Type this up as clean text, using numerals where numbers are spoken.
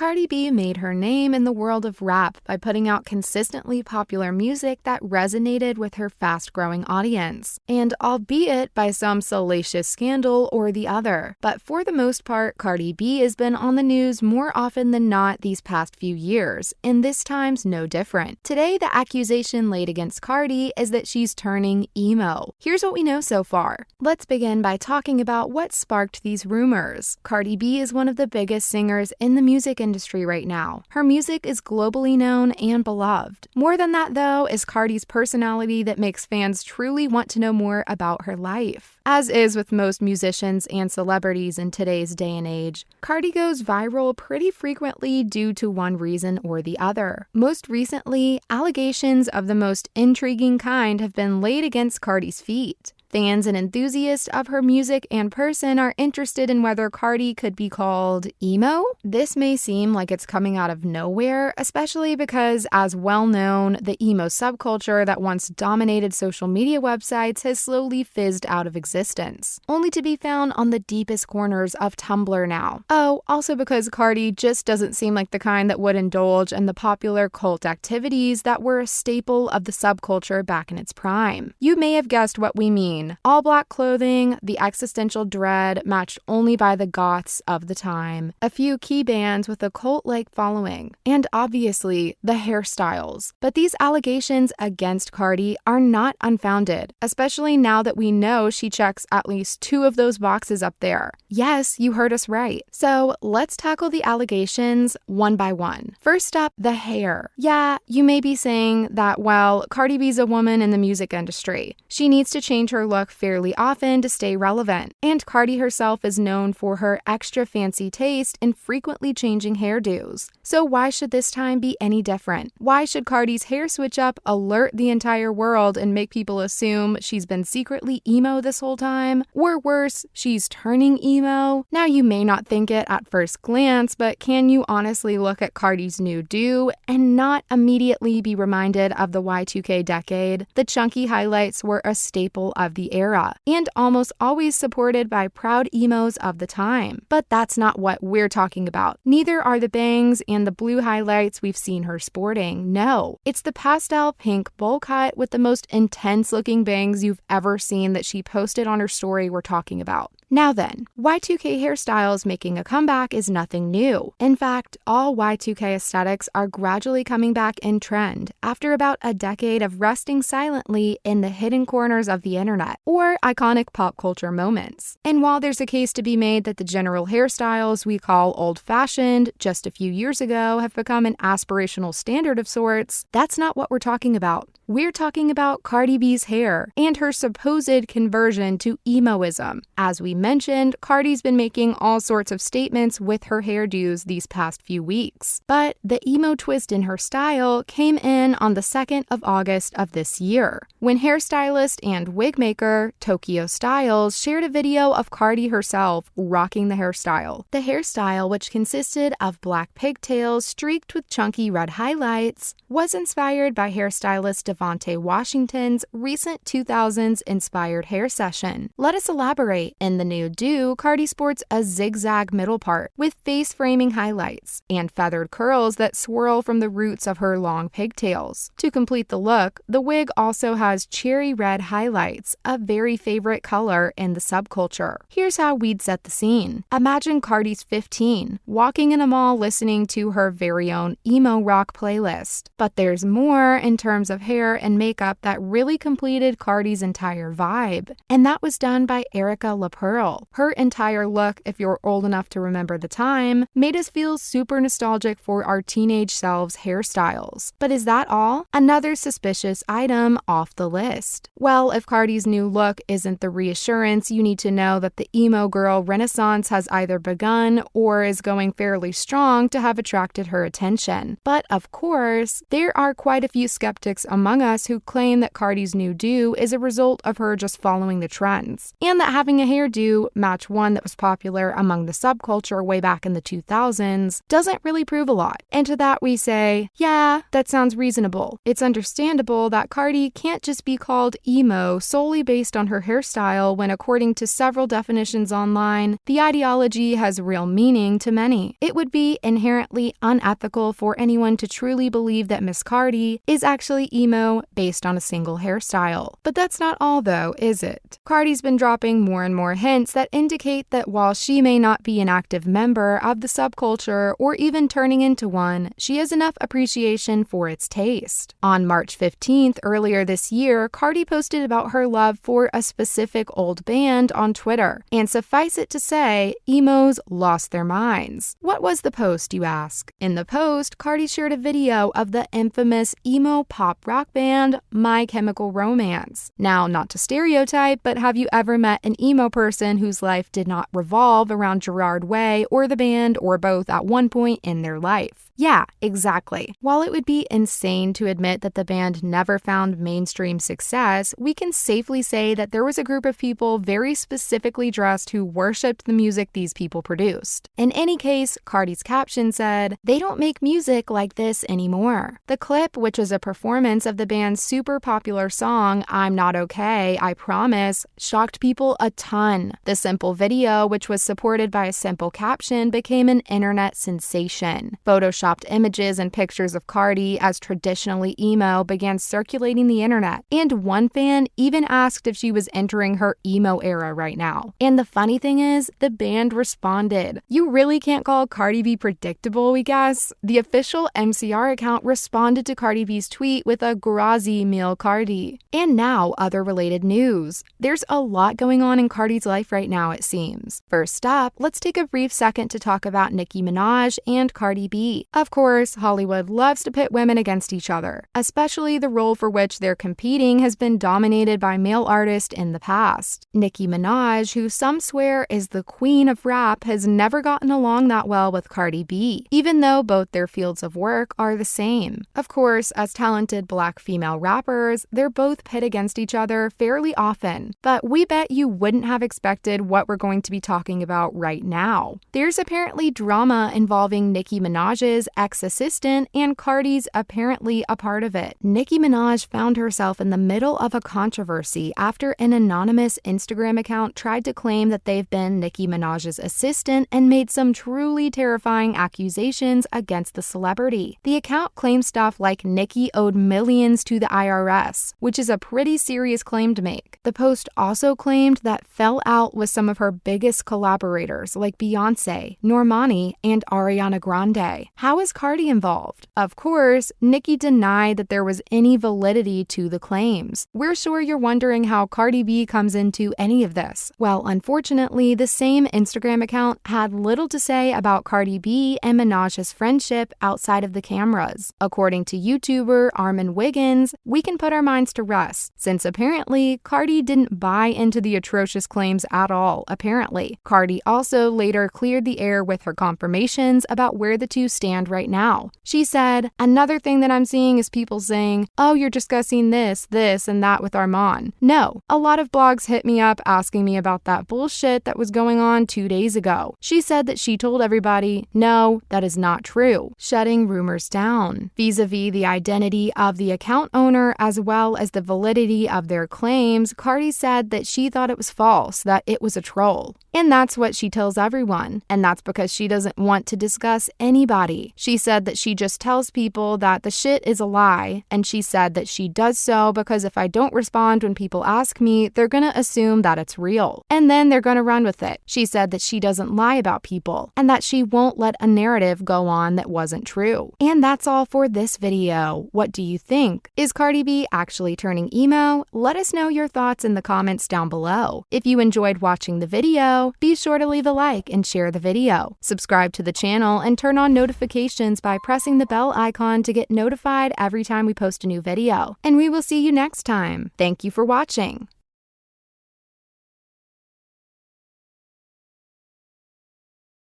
Cardi B made her name in the world of rap by putting out consistently popular music that resonated with her fast-growing audience, and albeit by some salacious scandal or the other. But for the most part, Cardi B has been on the news more often than not these past few years, and this time's no different. Today, the accusation laid against Cardi is that she's turning emo. Here's what we know so far. Let's begin by talking about what sparked these rumors. Cardi B is one of the biggest singers in the music industry right now. Her music is globally known and beloved. More than that, though, is Cardi's personality that makes fans truly want to know more about her life. As is with most musicians and celebrities in today's day and age, Cardi goes viral pretty frequently due to one reason or the other. Most recently, allegations of the most intriguing kind have been laid against Cardi's feet. Fans and enthusiasts of her music and person are interested in whether Cardi could be called emo. This may seem like it's coming out of nowhere, especially because, as well known, the emo subculture that once dominated social media websites has slowly fizzed out of existence, only to be found on the deepest corners of Tumblr now. Oh, also because Cardi just doesn't seem like the kind that would indulge in the popular cult activities that were a staple of the subculture back in its prime. You may have guessed what we mean. All black clothing, the existential dread matched only by the goths of the time, a few key bands with a cult-like following, and obviously the hairstyles. But these allegations against Cardi are not unfounded, especially now that we know she checks at least two of those boxes up there. Yes, you heard us right. So let's tackle the allegations one by one. First up, the hair. Yeah, you may be saying that, well, Cardi B's a woman in the music industry. She needs to change her look fairly often to stay relevant, and Cardi herself is known for her extra fancy taste in frequently changing hairdos. So why should this time be any different? Why should Cardi's hair switch up alert the entire world and make people assume she's been secretly emo this whole time? Or worse, she's turning emo? Now, you may not think it at first glance, but can you honestly look at Cardi's new do and not immediately be reminded of the Y2K decade? The chunky highlights were a staple of the era, and almost always supported by proud emos of the time. But that's not what we're talking about. Neither are the bangs and the blue highlights we've seen her sporting. No, it's the pastel pink bowl cut with the most intense looking bangs you've ever seen that she posted on her story we're talking about. Now then, Y2K hairstyles making a comeback is nothing new. In fact, all Y2K aesthetics are gradually coming back in trend after about a decade of resting silently in the hidden corners of the internet, or iconic pop culture moments. And while there's a case to be made that the general hairstyles we call old-fashioned just a few years ago have become an aspirational standard of sorts, that's not what we're talking about. We're talking about Cardi B's hair and her supposed conversion to emoism. As we mentioned, Cardi's been making all sorts of statements with her hairdos these past few weeks. But the emo twist in her style came in on the 2nd of August of this year, when hairstylist and wig maker Tokyo Styles shared a video of Cardi herself rocking the hairstyle. The hairstyle, which consisted of black pigtails streaked with chunky red highlights, was inspired by hairstylist Devontae Washington's recent 2000s inspired hair session. Let us elaborate. In the new do, Cardi sports a zigzag middle part with face framing highlights and feathered curls that swirl from the roots of her long pigtails. To complete the look, the wig also has cherry red highlights, a very favorite color in the subculture. Here's how we'd set the scene. Imagine Cardi's 15, walking in a mall listening to her very own emo rock playlist. But there's more in terms of hair and makeup that really completed Cardi's entire vibe, and that was done by Erica LaPearl. Her entire look, if you're old enough to remember the time, made us feel super nostalgic for our teenage selves' hairstyles. But is that all? Another suspicious item off the list. Well, if Cardi's new look isn't the reassurance you need to know that the emo girl renaissance has either begun or is going fairly strong to have attracted her attention. But of course, there are quite a few skeptics among among us who claim that Cardi's new do is a result of her just following the trends, and that having a hairdo match one that was popular among the subculture way back in the 2000s doesn't really prove a lot. And to that we say, yeah, that sounds reasonable. It's understandable that Cardi can't just be called emo solely based on her hairstyle when, according to several definitions online, the ideology has real meaning to many. It would be inherently unethical for anyone to truly believe that Miss Cardi is actually emo based on a single hairstyle. But that's not all though, is it? Cardi's been dropping more and more hints that indicate that while she may not be an active member of the subculture or even turning into one, she has enough appreciation for its taste. On March 15th, earlier this year, Cardi posted about her love for a specific old band on Twitter, and suffice it to say, emos lost their minds. What was the post, you ask? In the post, Cardi shared a video of the infamous emo pop rock band My Chemical Romance. Now, not to stereotype, but have you ever met an emo person whose life did not revolve around Gerard Way or the band or both at one point in their life? Yeah, exactly. While it would be insane to admit that the band never found mainstream success, we can safely say that there was a group of people very specifically dressed who worshipped the music these people produced. In any case, Cardi's caption said, "They don't make music like this anymore." The clip, which was a performance of the band's super popular song, I'm Not Okay, I Promise, shocked people a ton. The simple video, which was supported by a simple caption, became an internet sensation. Photoshopped images and pictures of Cardi as traditionally emo began circulating the internet, and one fan even asked if she was entering her emo era right now. And the funny thing is, the band responded. You really can't call Cardi B predictable, we guess? The official MCR account responded to Cardi B's tweet with a grazie meal Cardi. And now, other related news. There's a lot going on in Cardi's life right now, it seems. First up, let's take a brief second to talk about Nicki Minaj and Cardi B. Of course, Hollywood loves to pit women against each other, especially the role for which they're competing has been dominated by male artists in the past. Nicki Minaj, who some swear is the queen of rap, has never gotten along that well with Cardi B, even though both their fields of work are the same. Of course, as talented black female rappers, they're both pit against each other fairly often, but we bet you wouldn't have expected what we're going to be talking about right now. There's apparently drama involving Nicki Minaj's ex-assistant, and Cardi's apparently a part of it. Nicki Minaj found herself in the middle of a controversy after an anonymous Instagram account tried to claim that they've been Nicki Minaj's assistant and made some truly terrifying accusations against the celebrity. The account claimed stuff like Nicki owed millions to the IRS, which is a pretty serious claim to make. The post also claimed that fell out with some of her biggest collaborators like Beyonce, Normani, and Ariana Grande. How is Cardi involved? Of course, Nicki denied that there was any validity to the claims. We're sure you're wondering how Cardi B comes into any of this. Well, unfortunately, the same Instagram account had little to say about Cardi B and Minaj's friendship outside of the cameras. According to YouTuber Armin Wiggins, we can put our minds to rest, since apparently Cardi didn't buy into the atrocious claims at all, apparently. Cardi also later cleared the air with her confirmations about where the two stand right now. She said, "Another thing that I'm seeing is people saying, oh, you're discussing this, and that with Armand. No, a lot of blogs hit me up asking me about that bullshit that was going on 2 days ago." She said that she told everybody, no, that is not true, shutting rumors down. Vis-a-vis the identity of the account owner as well as the validity of their claims, Cardi said that she thought it was false, that it was a troll. And that's what she tells everyone, and that's because she doesn't want to discuss anybody. She said that she just tells people that the shit is a lie, and she said that she does so because if I don't respond when people ask me, they're gonna assume that it's real, and then they're gonna run with it. She said that she doesn't lie about people, and that she won't let a narrative go on that wasn't true. And that's all for this video. What do you think? Is Cardi B actually turning emo? Let us know your thoughts in the comments down below. If you enjoyed watching the video, be sure to leave a like and share the video. Subscribe to the channel and turn on notifications by pressing the bell icon to get notified every time we post a new video. And we will see you next time. Thank you for watching.